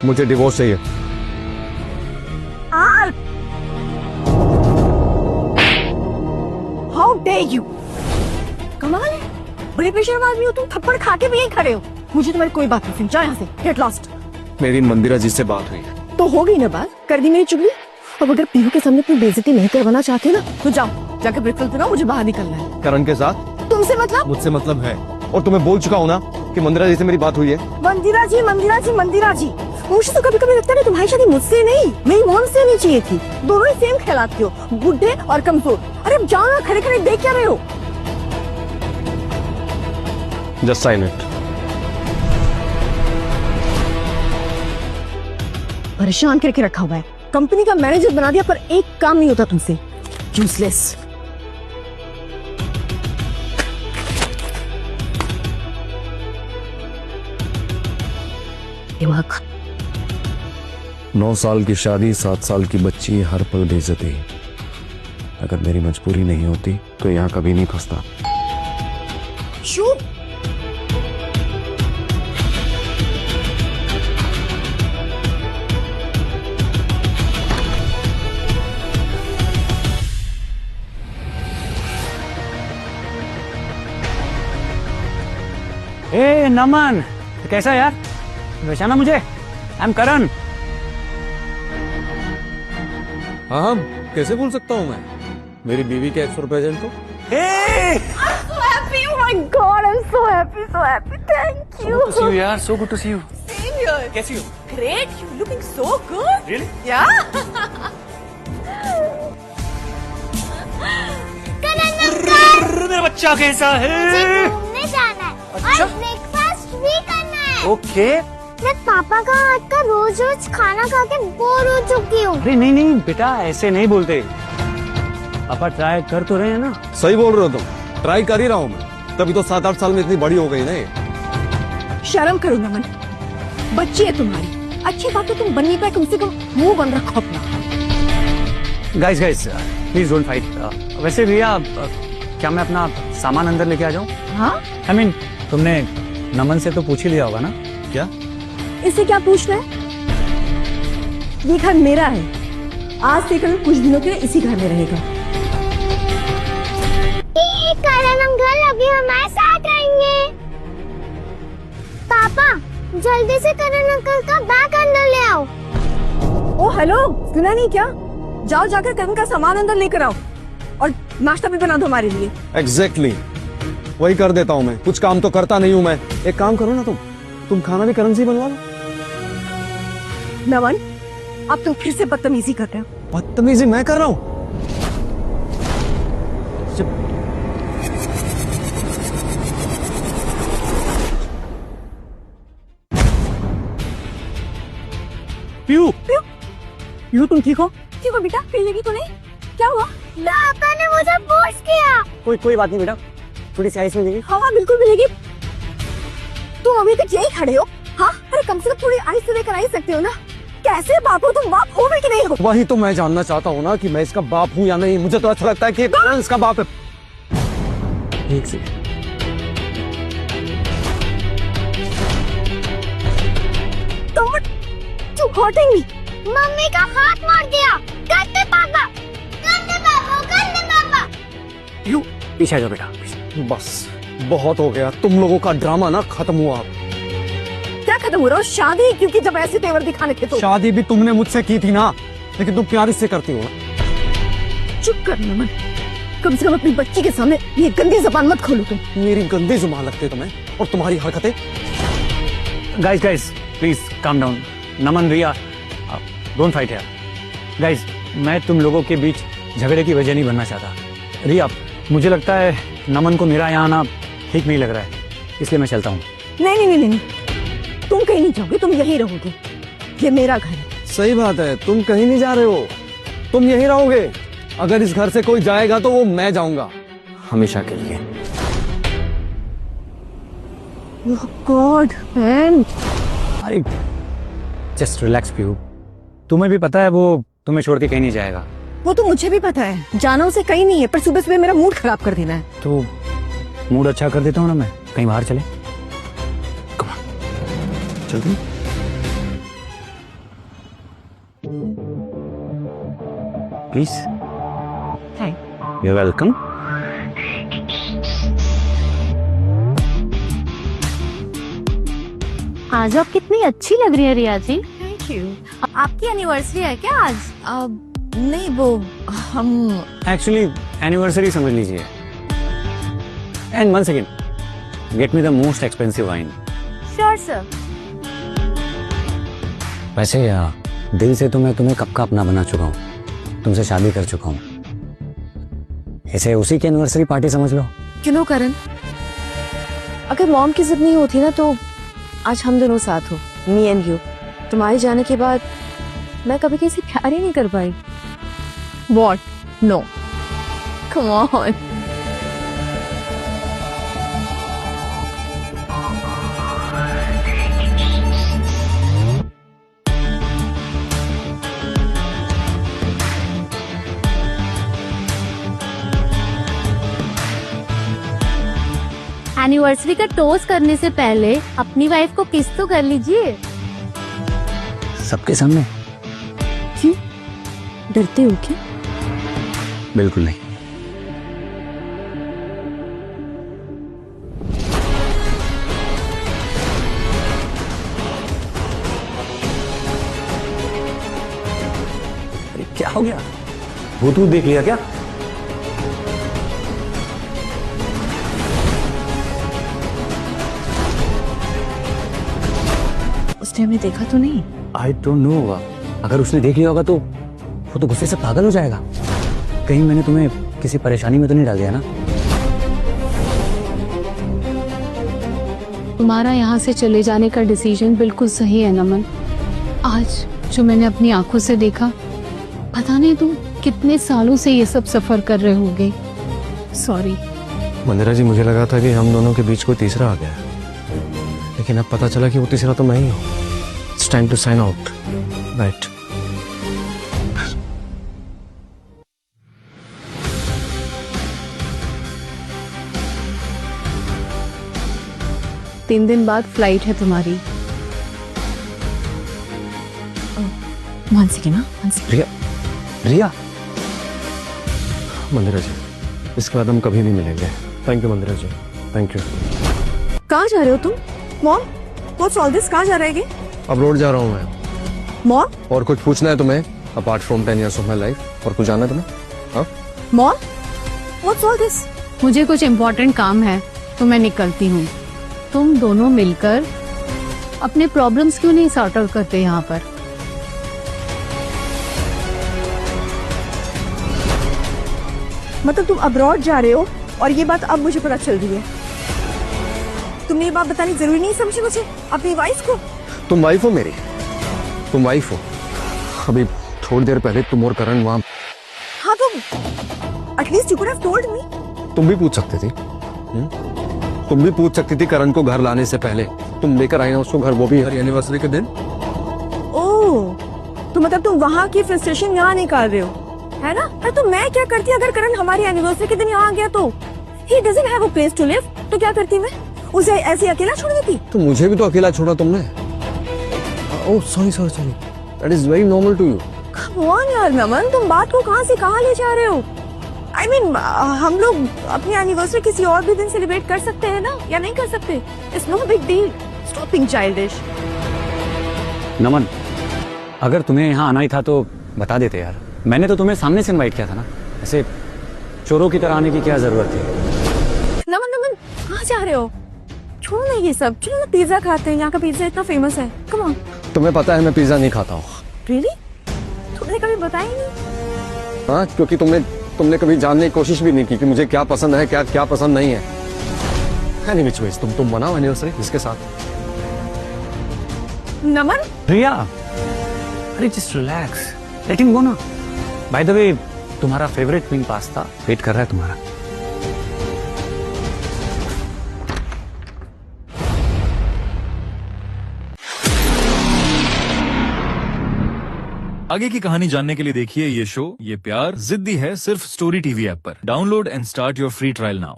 मुझे डिवोर्स चाहिए। How dare you. कमाल है, बड़े पेशेवर आदमी हो तुम, थप्पड़ खा के भी यहीं खड़े हो। मुझे तुम्हारी कोई बात नहीं सुन, जाओ यहाँ से, गेट लॉस्ट। मेरी मंदिरा जी से बात हुई है। तो हो गई ना बात, कर दी मेरी चुगली। अब अगर पीहू के सामने अपनी बेइज्जती नहीं करवाना चाहते ना तो जाओ, जाकर ब्रेकफास्ट बनाओ, मुझे बाहर निकलना है। करण के साथ? तुमसे मतलब? मुझसे मतलब है, और तुम्हें बोल चुका हूँ ना कि मंदिरा जी से मेरी बात हुई है। मंदिरा जी, मंदिरा जी, मंदिरा जी, मुझे तो कभी कभी लगता है तुम्हारी शादी मुझसे नहीं, मेरी मॉम से नहीं चाहिए थी। दोनों ही सेम कहलाती हो, बुढ़े और कमजोर। अरे अब जाओ ना, खड़े खड़े देख क्या रहे हो? Just sign it. परेशान करके रखा हुआ है, कंपनी का मैनेजर बना दिया, पर एक काम नहीं होता तुमसे, यूजलेस। दिमाग। 9 साल की शादी, 7 साल की बच्ची, हर पल बेइज्जती। अगर मेरी मजबूरी नहीं होती तो यहाँ कभी नहीं फंसता। शू ए नमन, कैसा यार? पहचाना मुझे? आई एम करण। हाँ, कैसे भूल सकता हूँ मैं मेरी बीवी के एक्स प्रेजेंट को। my God, I'm so happy, so happy. Thank you. Good to see you यार, so good to see you. Same here. कैसी हो? Great, you looking so good. Really? Yeah. मेरा बच्चा कैसा है? घूमने जाना है अच्छा? और ब्रेकफास्ट भी करना है। ओके। मैं पापा का हाथ का रोज रोज खाना खा के बोर हो चुकी हूँ। अरे नहीं नहीं बेटा, ऐसे नहीं बोलते। पापा ट्राई कर तो रहे हैं ना। सही बोल रहे हो तुम, ट्राई कर ही रहा हूँ मैं, तभी तो 7-8 साल में इतनी बड़ी हो गई ना ये। शर्म करो नमन, बच्ची है तुम्हारी, अच्छी बात है तुम बन नहीं पाए, कम से कम मुंह बंद रखो अपना। Guys guys please don't fight. वैसे भैया क्या मैं अपना सामान अंदर लेके आ जाऊँ? हाँ, आई मीन तुमने नमन से तो पूछ ही लिया होगा ना? क्या? इससे क्या पूछना है? ये घर मेरा है, आज से कल कुछ दिनों के लिए इसी घर में रहेगा। करण अंकल अभी हमारे साथ रहेंगे। पापा जल्दी से करण अंकल का बैग अंदर ले आओ। ओ हेलो, सुना नहीं क्या? जाओ जाकर करण का सामान अंदर लेकर आओ और नाश्ता भी बना दो हमारे लिए। एग्जैक्टली वही कर देता हूँ मैं, कुछ काम तो करता नहीं हूँ मैं। एक काम करो ना तुम खाना भी करण से बनवा लो। नमन, अब तुम फिर से बदतमीजी करते हो। बदतमीजी मैं कर रहा हूँ? प्यू, यू तुम ठीक हो? ठीक हो बेटा? फील लगी तो नहीं? क्या हुआ? पापा ने मुझे फोर्स किया। कोई बात नहीं बेटा, थोड़ी सी आइस मिलेगी। हाँ बिल्कुल मिलेगी। तुम अभी तक यही खड़े हो? हाँ, अरे कम से कम थोड़ी आइस तो लेकर आ ही सकते हो ना। कैसे बाप हो तुम? बाप हो भी कि नहीं हो? वही तो मैं जानना चाहता हूँ ना कि मैं इसका बाप हूँ या नहीं। मुझे तो अच्छा लगता है कि करण इसका बाप है। एक सेकंड, तुम चुप हटेंगी? मम्मी का हाथ मार दिया। करते पापा, करते पापा, करते पापा। प्यू पीछे आ जाओ बेटा, पीछे। बस बहुत हो गया, तुम लोगों का ड्रामा ना खत्म हुआ। क्या खत्म हो रहा हो? शादी? क्योंकि जब ऐसे तेवर दिखाने थे तो। शादी भी तुमने मुझसे की थी ना, लेकिन तुम प्यार इससे करती हो ना। चुप कर नमन, कम से कम अपनी बच्ची के सामने ये गंदी जबान मत खोलो तुम। मेरी गंदी जुबान लगती है तुम्हें, और तुम्हारी हरकतें। Guys guys please calm down. Naman भैया डोंट फाइट यार। गाइस मैं तुम लोगों के बीच झगड़े की वजह नहीं बनना चाहता। रिया, मुझे लगता है नमन को मेरा यहाँ आना ठीक नहीं लग रहा है, इसलिए मैं चलता हूँ। नहीं नहीं नहीं नहीं, तुम कहीं नहीं जाओगे, तुम यहीं रहोगे। ये मेरा घर है। सही बात है, तुम कहीं नहीं जा रहे हो, तुम यहीं रहोगे। अगर इस घर से कोई जाएगा तो वो मैं जाऊंगा, हमेशा के लिए। ओह गॉड मैन। अरे जस्ट रिलैक्स प्यू, तुम्हें भी पता है वो तुम्हें छोड़ के कहीं नहीं जाएगा। वो तो मुझे भी पता है, जाना उसे कहीं नहीं है, पर सुबह सुबह मेरा मूड खराब कर देना है। तो मूड अच्छा कर देता हूँ ना मैं, कहीं बाहर चले। चलती? प्लीज। Thank you welcome. आज आप कितनी अच्छी लग रही है रिया जी। यू। आपकी एनिवर्सरी है क्या आज? नहीं वो हम एक्चुअली एनिवर्सरी समझ लीजिए। And one second, get me the most expensive wine. Sure sir. वैसे दिल से तो मैं तुम्हें कब का अपना बना चुका हूँ, तुमसे शादी कर चुका हूँ। इसे उसी की एनिवर्सरी पार्टी समझ लो। क्यों करण, अगर मॉम की जिद नहीं होती ना तो आज हम दोनों साथ हो, मी एंड यू। तुम्हारे जाने के बाद मैं कभी किसी प्यार ही नहीं कर पाई। What? No. Come on. Anniversary का टोस्ट करने से पहले अपनी वाइफ को किस तो कर लीजिए। सबके सामने? क्यों, डरते हो क्या? बिल्कुल नहीं। अरे क्या हो गया? भूत देख लिया क्या? उसने हमें देखा तो नहीं? I don't know. अगर उसने देख लिया होगा तो वो तो गुस्से से पागल हो जाएगा। कहीं मैंने तुम्हें किसी परेशानी में तो नहीं डाल दिया ना? तुम्हारा यहाँ से चले जाने का डिसीजन बिल्कुल सही है नमन। आज जो मैंने अपनी आंखों से देखा, पता नहीं तुम कितने सालों से ये सब सफर कर रहे होगे। सॉरी। मंदिरा जी, मुझे लगा था कि हम दोनों के बीच कोई तीसरा आ गया, लेकिन अब पता चला कि वो तीसरा तो मैं ही हूँ। It's time to sign out, right? तीन दिन बाद फ्लाइट है तुम्हारी। वन सेकेंड ना, वन सेकेंड। रिया, रिया। मंदिरा जी, इसके बाद हम कभी नहीं मिलेंगे। Thank you Mandira ji, thank you. कहाँ जा रहे हो तुम? Mom, what's all this? कहाँ जा रहे हैं? अब रोड जा रहा हूँ मैं। मॉम, और कुछ पूछना है तुम्हें apart from 10 years of my life? और कुछ जानना है तुम्हें? हाँ? Mom, what's all this? मुझे कुछ इम्पोर्टेंट काम है तो मैं निकलती हूँ। तुम दोनों मिलकर अपने प्रॉब्लम्स क्यों नहीं सॉर्ट आउट करते यहाँ पर? मतलब तुम अब्रॉड जा रहे हो और ये बात अब मुझे पता चल रही है? तुमने ये बात बतानी जरूरी नहीं समझी मुझे, अपनी वाइफ को? तुम वाइफ हो मेरी, तुम वाइफ हो। अभी थोड़ी देर पहले तुम और करण वहाँ। हाँ तो at least you could have told me. तुम भी पूछ सकती थी। तुम भी पूछ सकती थी करण को घर लाने से पहले। तुम लेकर आई ना उसको घर, वो भी हर एनिवर्सरी के दिन। ओह, तो मतलब तुम वहाँ की फ्रस्ट्रेशन यहाँ निकाल रहे हो, है ना? अरे तो मैं क्या करती अगर करण हमारी एनिवर्सरी के दिन यहाँ आ गया तो? He doesn't have a place to live, तो क्या करती मैं? उसे ऐसे अकेला छोड़ देती? तो मुझे भी तो अकेला छोड़ा तुमने। Oh sorry sorry sorry, that is very normal to you. Come on यार नमन, तुम बात को कहाँ से कहाँ ले जा रहे हो? I mean, हम लोग अपनी एनिवर्सरी किसी और भी दिन सेलिब्रेट कर सकते हैं ना, या नहीं कर सकते? It's no big deal. Stop being childish. नमन, अगर तुम्हें यहाँ आना ही था तो बता देते यार। मैंने तो तुम्हें सामने से इनवाइट किया था ना, ऐसे चोरों की तरह आने की क्या जरूरत थी? नमन नमन, कहाँ जा रहे हो? छोड़ो ना ये सब, चलो ना पिज्जा खाते हैं, यहाँ का पिज्जा इतना फेमस है। Come on. तुम्हें पता है मैं पिज्जा नहीं खाता हूँ। Really? तुमने कभी बताया नहीं? हाँ, क्योंकि तुमने कभी जानने की कोशिश भी नहीं की कि मुझे क्या पसंद है, क्या पसंद नहीं है। Any which ways, तुम मनाओ एनिवर्सरी इसके साथ। नमन, रिया, अरे just relax, let him go ना। बाय द वे, तुम्हारा फेवरेट विंग पास्ता वेट कर रहा है तुम्हारा। आगे की कहानी जानने के लिए देखिए ये शो ये प्यार जिद्दी है सिर्फ स्टोरी टीवी ऐप पर। Download and start your free trial now.